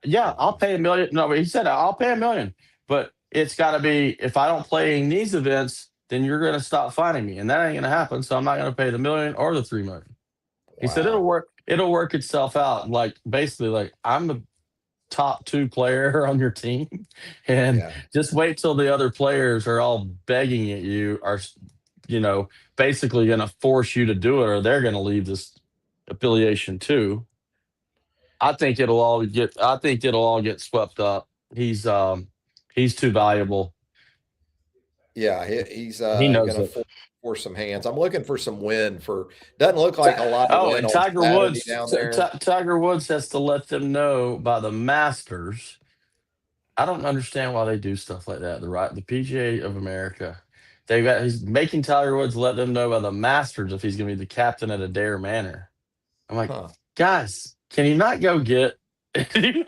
"Yeah, I'll pay $1 million." No, he said, "I'll pay $1 million, but it's got to be if I don't play in these events, then you're going to stop finding me, and that ain't going to happen. So I'm not going to pay the $1 million or the $3 million." Wow. He said, "It'll work itself out." Like basically, like I'm the top 2 player on your team, and just wait till the other players are all begging at you, are basically going to force you to do it, or they're going to leave this affiliation too. I think it'll all get swept up. He's too valuable. Yeah, he's he knows going to force some hands. I'm looking for some wind doesn't look like a lot of wind. And Tiger Woods down there. Tiger Woods has to let them know by the Masters. I don't understand why they do stuff like that. The PGA of America, he's making Tiger Woods let them know by the Masters if he's going to be the captain at Adair Manor. I'm like, guys, can you not go get? Can you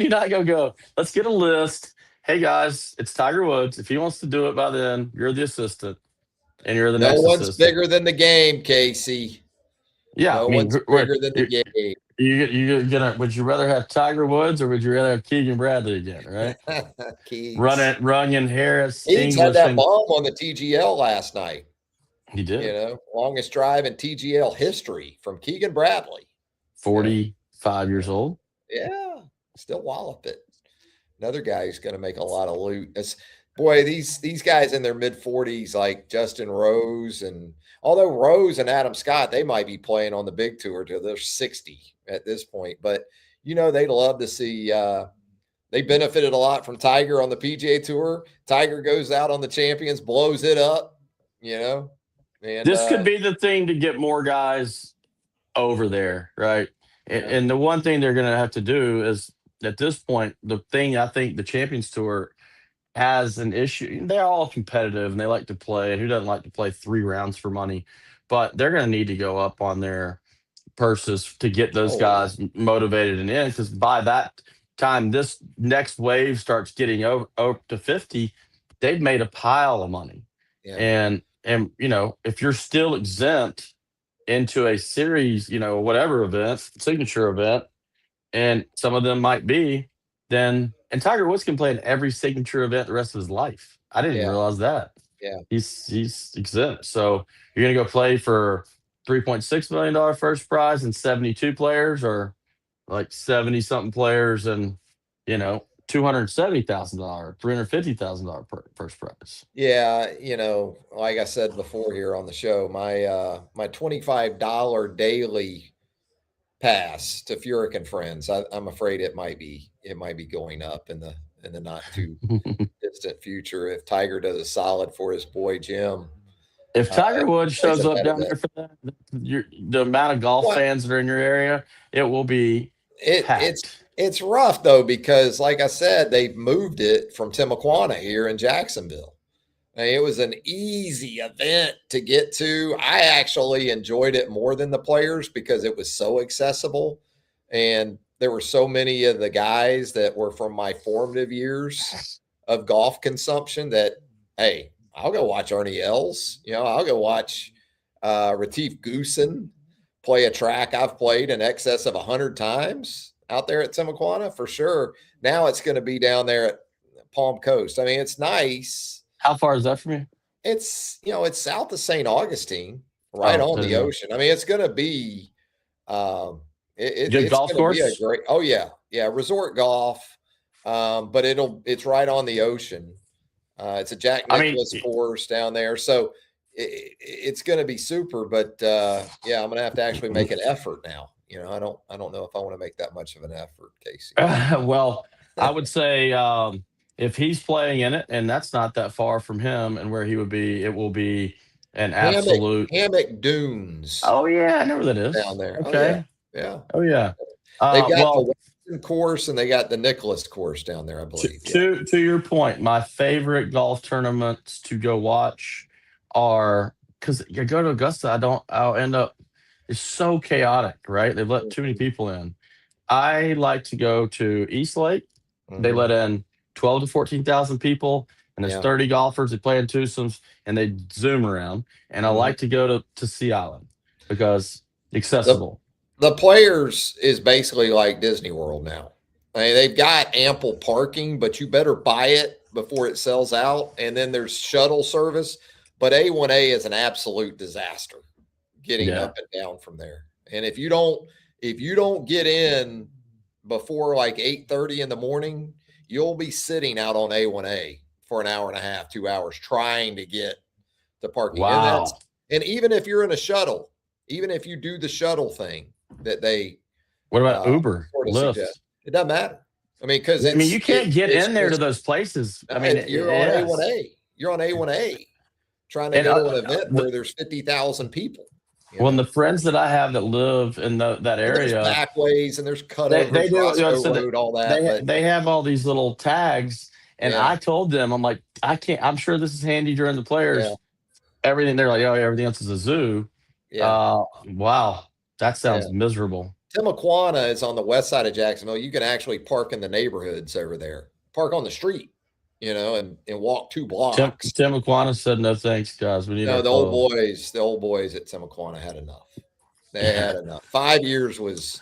not go? Let's get a list. Hey guys, it's Tiger Woods. If he wants to do it by then, you're the assistant, and you're the next assistant. No one's bigger than the game, Casey. Yeah, no one's bigger than the game. Would you rather have Tiger Woods or would you rather have Keegan Bradley again? Right? Runyon Harris. He's had that bomb on the TGL last night. He did. Longest drive in TGL history from Keegan Bradley. 45 years old. Yeah, still wallop it. Another guy who's going to make a lot of loot. boy, these guys in their mid-40s, like Justin Rose, and although Rose and Adam Scott, they might be playing on the big tour till they're 60 at this point. But they'd love to see. They benefited a lot from Tiger on the PGA Tour. Tiger goes out on the Champions, blows it up. And This could be the thing to get more guys over there, right? And the one thing they're going to have to do is, at this point, the thing I think the Champions Tour has an issue. They're all competitive and they like to play. And who doesn't like to play 3 rounds for money? But they're going to need to go up on their purses to get those guys motivated and in, because by that time this next wave starts getting over to 50, they've made a pile of money. And if you're still exempt into a series, whatever event, signature event, and some of them might be, and Tiger Woods can play in every signature event the rest of his life. I didn't even realize that. Yeah. He's exempt. So you're gonna go play for $3.6 million first prize and 72 players, or like 70 something players and $270,000, $350,000 first prize. Yeah, like I said before here on the show, my $25 daily pass to Furyk and Friends, I'm afraid it might be going up in the not too distant future if Tiger does a solid for his boy Jim. If Tiger Woods shows up down there for that, the amount of golf fans that are in your area, it will be packed. It's rough though, because like I said, they've moved it from Timuquana here in Jacksonville. It was an easy event to get to. I actually enjoyed it more than the players because it was so accessible. And there were so many of the guys that were from my formative years of golf consumption that, hey, I'll go watch Ernie Els. I'll go watch Retief Goosen play a track I've played in excess of 100 times out there at Timuquana for sure. Now it's going to be down there at Palm Coast. I mean, it's nice. How far is that from you? It's it's south of St. Augustine, right on the ocean. I mean, it's going to be good golf course. Be a great, resort golf. But it's right on the ocean. It's a Jack Nicklaus course down there, so it's going to be super. But I'm going to have to actually make an effort now. I don't know if I want to make that much of an effort, Casey. Well, I would say if he's playing in it, and that's not that far from him and where he would be, it will be an absolute Hammock Dunes. Oh yeah, I know where that is down there. Okay. Oh yeah. They've got the Western course and they got the Nicklaus course down there, I believe. To your point, my favorite golf tournaments to go watch are, because you go to Augusta, I'll end up, it's so chaotic, right? They've let too many people in. I like to go to East Lake. Mm-hmm. They let in 12 to 14,000 people, and there's 30 golfers. They play in twosomes, and they zoom around. And I like to go to Sea Island because accessible. The Players is basically like Disney World now. I mean, they've got ample parking, but you better buy it before it sells out. And then there's shuttle service. But A1A is an absolute disaster getting up and down from there. And if you don't get in before like 8:30 in the morning, you'll be sitting out on A1A for an hour and a half, 2 hours trying to get the parking. Wow. And even if you're in a shuttle, even if you do the shuttle thing that they what about Uber, Lyft? Suggest, it doesn't matter. I mean, because you can't get in there to those places. I mean, you're on A1A. You're on A1A trying to go to an event where there's 50,000 people. Well, and the friends that I have that live in that area, there's backways and there's cutovers, they do road, all that. They have all these little tags, and I told them, I'm like, I can't. I'm sure this is handy during the Players. Yeah. Everything they're like, oh, everything else is a zoo. Yeah. Wow, that sounds miserable. Timuquana is on the west side of Jacksonville. You can actually park in the neighborhoods over there. Park on the street, and walk 2 blocks. Timuquana said no thanks, guys. We need the old boys at Timuquana had enough. They had enough. 5 years was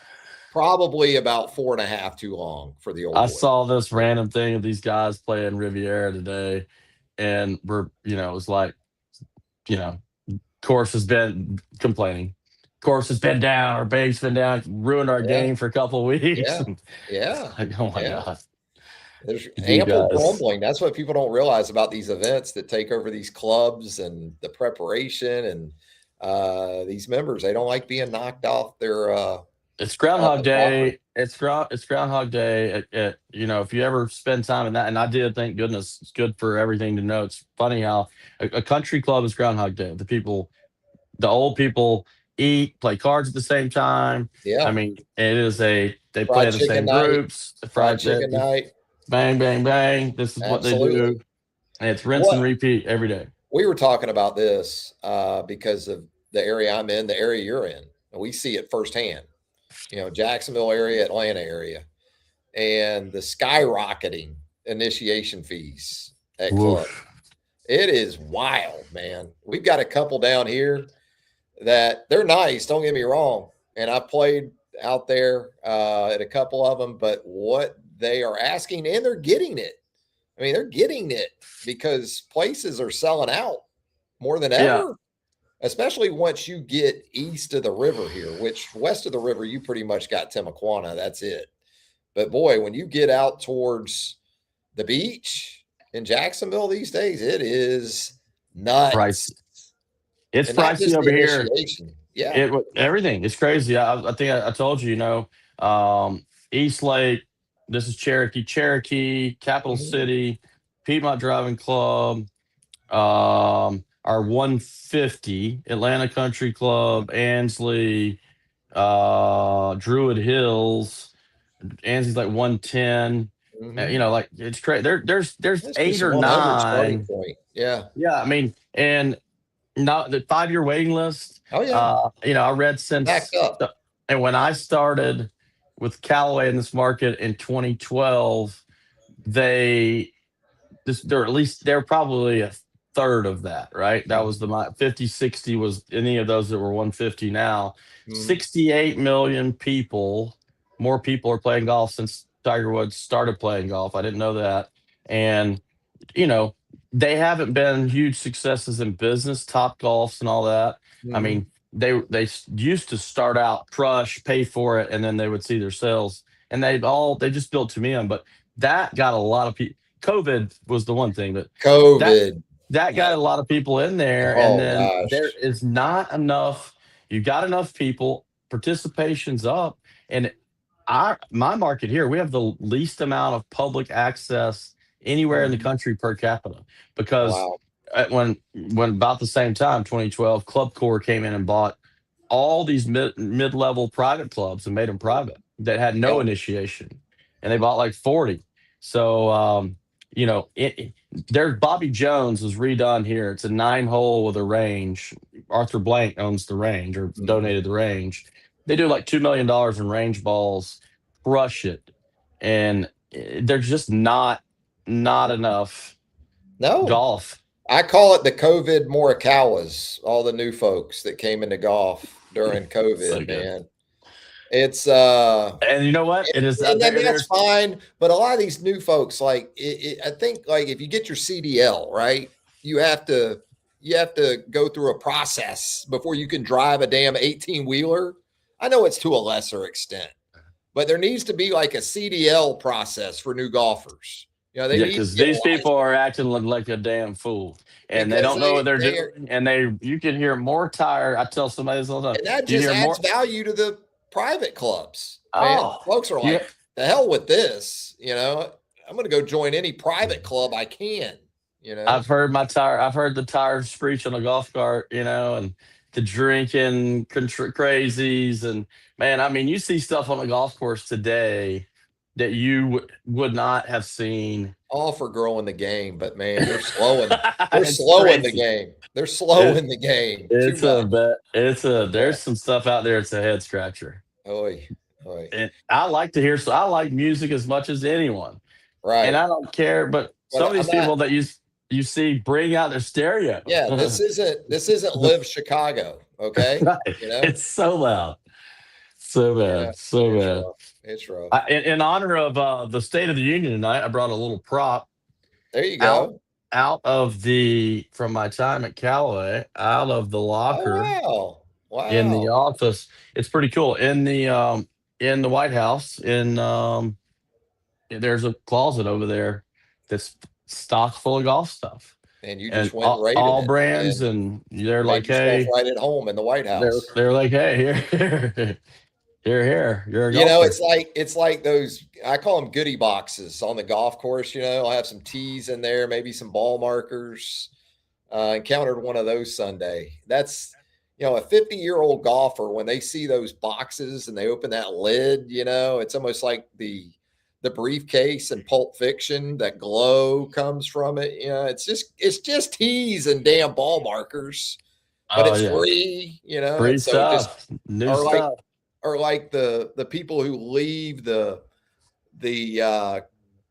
probably about 4.5 too long for the old boys. I saw this random thing of these guys playing Riviera today, and it was like, course has been complaining. Course has been down. Our bank's been down. Ruined our game for a couple of weeks. Yeah. Like, oh my God. There's You ample guys. grumbling. That's what people don't realize about these events that take over these clubs and the preparation and these members. They don't like being knocked off their It's off Groundhog the property. Day. It's Groundhog Day. If you ever spend time in that, and I did, thank goodness, it's good for everything to know. It's funny how a country club is Groundhog Day. The old people eat, play cards at the same time. I Yeah, mean, they play fried in the chicken same night, groups. fried Fried chicken night. bang, bang, bang. This is what they do, Absolutely. and it's rinse and What repeat every day. we were talking about this because of the area I'm in, the area you're in. And we see it firsthand. Jacksonville area, Atlanta area, and the skyrocketing initiation fees at club. Woof. It is wild, man. We've got a couple down here that they're nice. Don't get me wrong. And I played out there at a couple of them, but what they are asking, and they're getting it. I mean, they're getting it because places are selling out more than Yeah, ever, especially once you get east of the river here, which west of the river, you pretty much got Timaquana. That's it. But boy, when you get out towards the beach in Jacksonville these days, it is nuts. price. It's And not pricey just the over here. initiation. Yeah. Everything. It's crazy. I think I told you. East Lake. This is Cherokee, Capital Mhm. City, Piedmont Driving Club, our 150, Atlanta Country Club, Ansley, Druid Hills. Ansley's like 110. Mhm. Like it's crazy. There's Must be eight some or 100 starting nine. point. Yeah. Yeah, I mean, and not the 5-year waiting list. Oh, yeah. I read Backed since, up. and when I started with Callaway in this market in 2012, they they're probably a third of that, right? That was Mhm. the 50, 60 was any of those that were 150 now. Mhm. 68 million people, more people are playing golf since Tiger Woods started playing golf. I didn't know that. And you know, they haven't been huge successes in business, Top Golfs and all that. I Mhm. mean, used to start out crush, pay for it, and then they would see their sales, and they just built to me on. But that got a lot of people. COVID was the one thing, but that COVID. that got a lot of people in there, and Oh, then there gosh. is not enough. You got enough people, participation's up, and my market here, we have the least amount of public access anywhere in the Mhm. country per capita because Wow. when about the same time 2012 Club Corps came in and bought all these mid-level private clubs and made them private that had no Yeah. initiation, and they bought like 40. So there's Bobby Jones was redone here. It's a 9-hole with a range. Arthur Blank owns the range or Mhm. donated the range. They do like $2 million in range balls, crush it, and there's just not enough No. golf. I call it the COVID Morikawas, all the new folks that came into golf during So COVID, good. man. It's And you know what? It is and then that's there's fine. But a lot of these new folks, like I think, like if you get your CDL, right, you have to go through a process before you can drive a damn 18 wheeler. I know it's to a lesser extent, but there needs to be like a CDL process for new golfers. They Yeah, need to because get a these people license are acting like a damn fool, and they because don't know what they're they are, doing. And you can hear more tire. I tell somebody this all the time. and that You just hear adds more. value to the private clubs, man. Oh, Folks are you like, the hell with this, I'm going to go join any private club I can, you know. I've heard the tires screech on a golf cart, and the drinking crazies, and man, I mean, you see stuff on a golf course today that you would not have seen. All for growing the game, but man, they're It's slowing the crazy. game. They're It, slowing the game too it's a much. bet. Yeah. There's some stuff out there. It's a head scratcher. Oy, oy. And I like to hear. So I like music as much as anyone, and Right. I don't care. But some of But these I'm not, people that you see bring out their stereo. yeah, this isn't live Chicago. Okay. Right. You know? It's so loud. So Yeah. bad. So It's bad. rough. It's rough. In honor of the State of the Union tonight, I brought a little prop There you out go. from my time at Callaway, out of the Oh, locker wow. in the Wow. office. It's pretty cool. In the White House, in there's a closet over there that's stocked full of golf stuff, And you and just went and raided all it brands, and and they're made like, yourself hey, right at home in the White House. they're like, hey, here, here, you're a You know, golfer. it's like those, I call them goodie boxes on the golf course. I'll have some tees in there, maybe some ball markers. Encountered one of those Sunday. That's a 50-year-old golfer, when they see those boxes and they open that lid, it's almost like the briefcase in Pulp Fiction. That glow comes from it. It's just tees and damn ball markers, but Oh it's yeah, free. free And so just stuff, new or like stuff. or like the people who leave the uh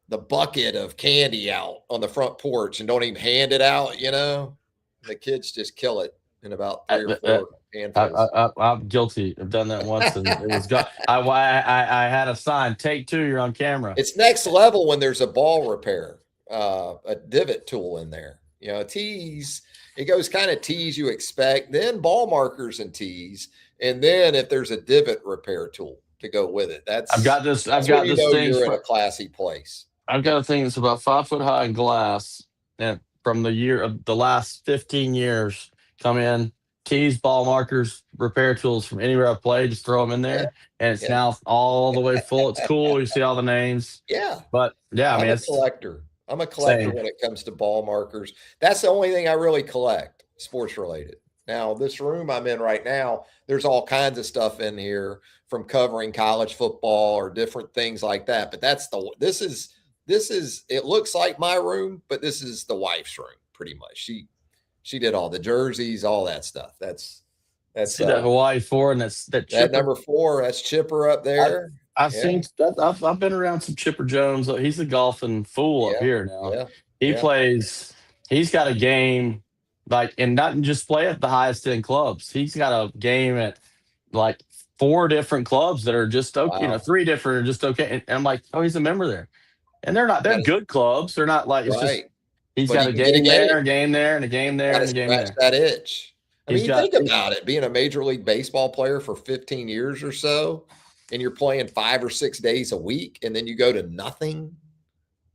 the bucket of candy out on the front porch and don't even hand it out. The kids just kill it in about Uh, three or uh, uh, four handfuls. I'm guilty. I've done that once, and it was got. I had a sign. Take two. You're on camera. It's next level when there's a ball repair, a divot tool in there. Tees, it goes kind of tees you expect, then ball markers and tees, and then if there's a divot repair tool to go with it, I've that's got this. I've that's when got you this know thing. you're in a classy place. I've got a thing that's about 5 foot high in glass, and from the last 15 years, come in tees, ball markers, repair tools from anywhere I've played. Just throw them in Yeah, there, and it's yeah, now all the way full. It's cool. You see all the names, yeah. but yeah, I I'm mean a it's collector. I'm a collector same. when it comes to ball markers. That's the only thing I really collect, sports related. Now, this room I'm in right now, there's all kinds of stuff in here, from covering college football or different things like that. But this is it looks like my room, but this is the wife's room pretty much. She did all the jerseys, all that stuff. That's See that Hawaii four, and that that chipper. number 4. That's Chipper up I've there. I've Yeah, seen that. I've been around some Chipper Jones. He's a golfing fool up yeah, here now. yeah, He yeah. plays. He's got a game like, and not just play at the highest end clubs. He's got a game at like 4 different clubs that are just okay. Wow. 3 different are just okay. And I'm like, oh, he's a member there, and they're not. They're Gotta, good clubs. They're not like, it's just right. he's But got he a can get a game game. there, a game there, and a game there, Got to and a game scratch there. that itch. I He's mean, got. think about it, being a Major League Baseball player for 15 years or so, and you're playing 5 or 6 days a week, and then you go to nothing.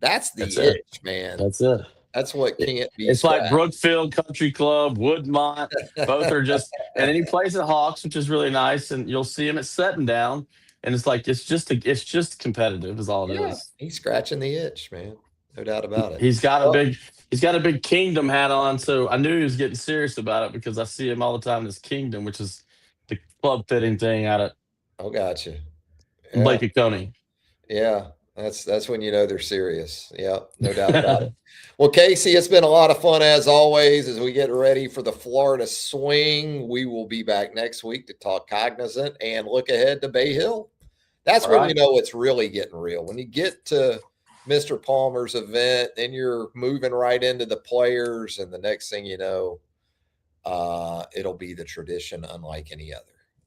That's That's the it. itch, man. That's it. That's what can't be It's like scratched. Brookfield Country Club, Woodmont. Both are just, and then he plays at Hawks, which is really nice. And you'll see him at Setting Down, and it's like it's just competitive, is all it Yeah, is. he's scratching the itch, man. No doubt about it. He's got a Well, big he's got a big Kingdom hat on, so I knew he was getting serious about it because I see him all the time in this Kingdom, which is the club fitting thing out at oh, gotcha. Lake Yeah, Oconee. yeah. That's when you know they're serious. Yeah, no doubt about it. Well, Casey, it's been a lot of fun as always as we get ready for the Florida swing. We will be back next week to talk Cognizant and look ahead to Bay Hill. That's All when you right. know it's really getting real. When you get to Mr. Palmer's event, then you're moving right into the players, and the next thing you know, it'll be the tradition unlike any other.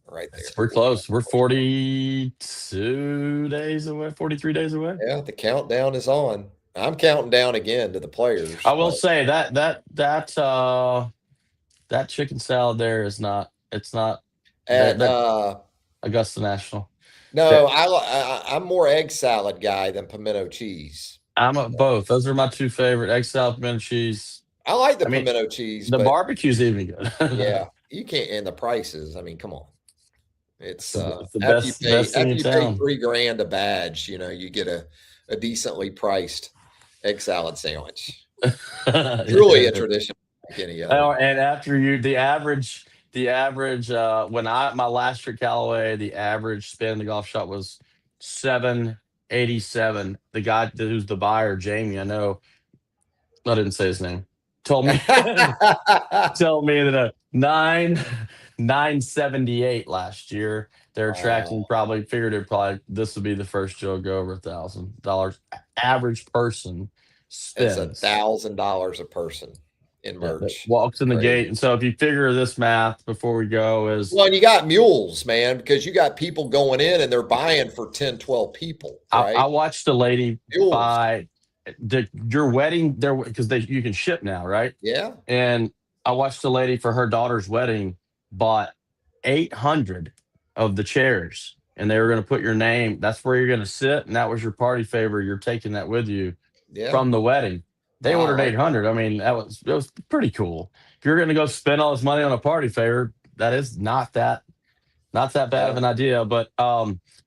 Right there. We're close. We're 42 days away, 43 days away. Yeah, the countdown is on. I'm counting down again to the I players, will but say that chicken salad there is not. It's not that at that Augusta National. no, That I'm more egg salad guy than pimento cheese. I'm a, both. Those are my two favorite: egg salad, pimento cheese. I like the I mean, pimento cheese, the but barbecue's even good. yeah, you can't. And the prices, I mean, come on. It's It's the after you pay best thing after in you pay town. $3,000 a badge, you get a decently priced egg salad sandwich. Truly a tradition like any other. And after the average when I my last trip Callaway, the average spin in the golf shop was 787. The guy who's the buyer, Jamie, I know, I didn't say his name, told me tell me that a 978 last year. They're Wow, tracking, probably figured it probably this would be the first show go over $1,000 average person it's spends. $1,000 a person in That merch. walks in the gate. Crazy. And so if you figure this math before we go is Well, and you got mules, man, because you got people going in and they're buying for 10, 12 people, I right? watched a lady Mules. buy your wedding there because you can ship now, right? Yeah. And I watched a lady for her daughter's wedding bought 800 of the chairs and they were going to put your name. That's where you're going to sit, and that was your party favor. You're taking that with you Yeah. from the wedding. They I ordered like 800. I mean, it was pretty cool. If you're going to go spend all this money on a party favor, that is not that bad of an idea. But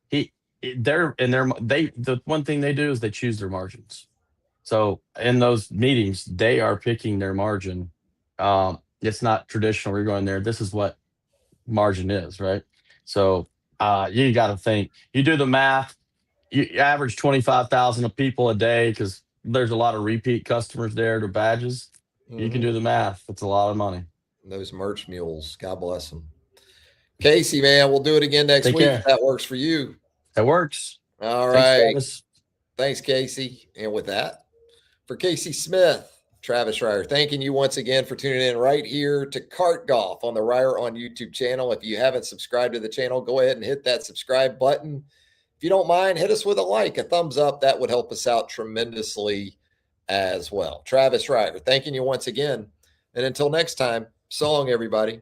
he the one thing they do is they choose their margins. So in those meetings, they are picking their margin. It's not traditional. You're going there. This is what margin is, right? So you got to think. You do the math. You average 25,000 of people a day because there's a lot of repeat customers there to badges. You can do the math. It's a lot of money. Those merch mules. God bless them. Casey, man, we'll do it again next Take week care. if that works for you. That works. All Thanks, right. Travis. Thanks, Casey. And with that, for Casey Smith, Travis Reier, thanking you once again for tuning in right here to Kart Golf on the Reier on YouTube channel. If you haven't subscribed to the channel, go ahead and hit that subscribe button. If you don't mind, hit us with a like, a thumbs up. That would help us out tremendously as well. Travis Reier, thanking you once again. And until next time, so long, everybody.